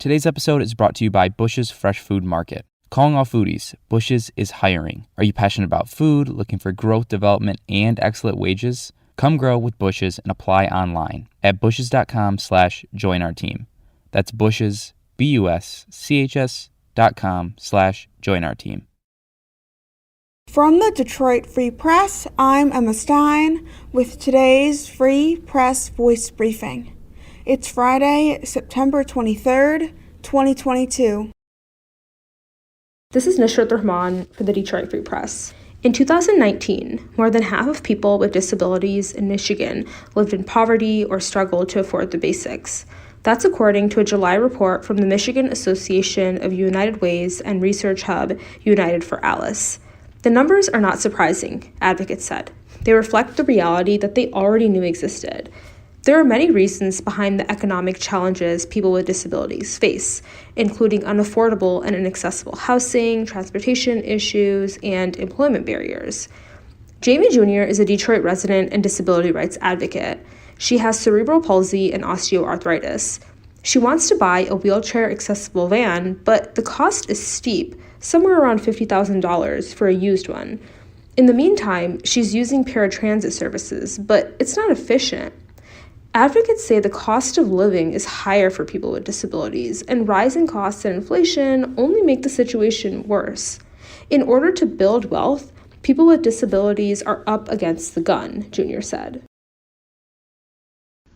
Today's episode is brought to you by Bush's Fresh Food Market. Calling all foodies, Bush's is hiring. Are you passionate about food, looking for growth, development, and excellent wages? Come grow with Bush's and apply online at bushes.com/join our team. That's Bush's, BUSCHS.com/join our team. From the Detroit Free Press, I'm Emma Stein with today's Free Press Voice Briefing. It's Friday, September 23rd, 2022. This is Nishrat Rahman for the Detroit Free Press. In 2019, more than half of people with disabilities in Michigan lived in poverty or struggled to afford the basics. That's according to a July report from the Michigan Association of United Ways and research hub United for Alice. The numbers are not surprising, advocates said. They reflect the reality that they already knew existed. There are many reasons behind the economic challenges people with disabilities face, including unaffordable and inaccessible housing, transportation issues, and employment barriers. Jamie Jr. is a Detroit resident and disability rights advocate. She has cerebral palsy and osteoarthritis. She wants to buy a wheelchair-accessible van, but the cost is steep, somewhere around $50,000 for a used one. In the meantime, she's using paratransit services, but it's not efficient. Advocates say the cost of living is higher for people with disabilities, and rising costs and inflation only make the situation worse. In order to build wealth, people with disabilities are up against the gun, Junior said.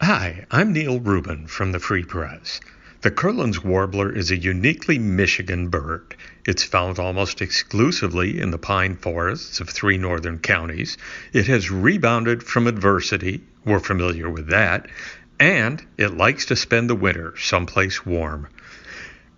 Hi, I'm Neil Rubin from the Free Press. The Kirtland's warbler is a uniquely Michigan bird. It's found almost exclusively in the pine forests of 3 northern counties. It has rebounded from adversity, we're familiar with that, and it likes to spend the winter someplace warm.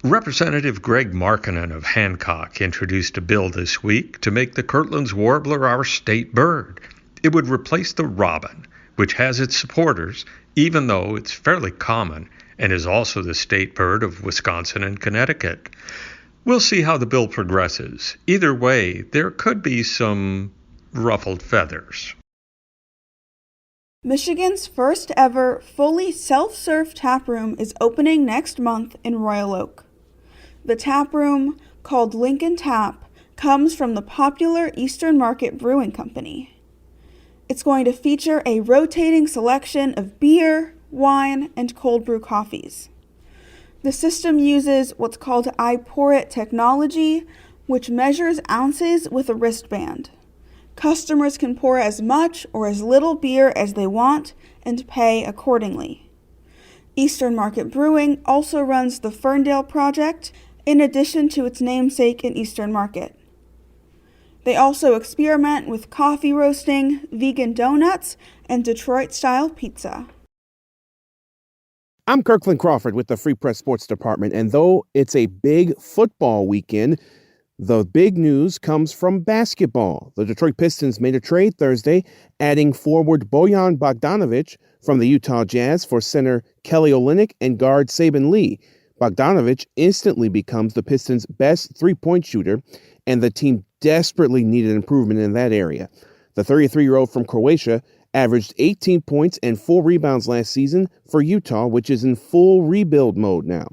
Representative Greg Markinen of Hancock introduced a bill this week to make the Kirtland's warbler our state bird. It would replace the robin, which has its supporters, even though it's fairly common and is also the state bird of Wisconsin and Connecticut. We'll see how the bill progresses. Either way, there could be some ruffled feathers. Michigan's first ever fully self-serve taproom is opening next month in Royal Oak. The taproom, called Lincoln Tap, comes from the popular Eastern Market Brewing Company. It's going to feature a rotating selection of beer, wine, and cold brew coffees. The system uses what's called I-Pour-It technology, which measures ounces with a wristband. Customers can pour as much or as little beer as they want and pay accordingly. Eastern Market Brewing also runs the Ferndale Project, in addition to its namesake in Eastern Market. They also experiment with coffee roasting, vegan donuts, and Detroit-style pizza. I'm Kirtland Crawford with the Free Press Sports Department, and though it's a big football weekend, the big news comes from basketball. The Detroit Pistons made a trade Thursday, adding forward Bojan Bogdanovic from the Utah Jazz for center Kelly Olynyk and guard Saban Lee. Bogdanovic instantly becomes the Pistons' best three-point shooter, and the team desperately needed improvement in that area. The 33-year-old from Croatia averaged 18 points and 4 rebounds last season for Utah, which is in full rebuild mode now.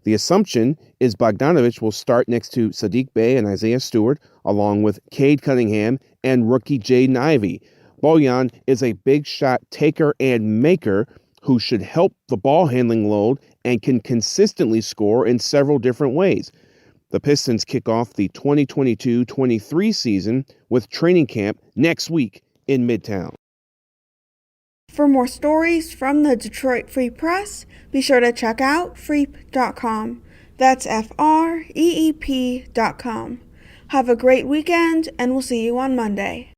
The assumption is Bogdanovic will start next to Sadiq Bey and Isaiah Stewart, along with Cade Cunningham and rookie Jaden Ivey. Bojan is a big shot taker and maker who should help the ball handling load and can consistently score in several different ways. The Pistons kick off the 2022-23 season with training camp next week in Midtown. For more stories from the Detroit Free Press, be sure to check out freep.com. That's FREEP.com. Have a great weekend, and we'll see you on Monday.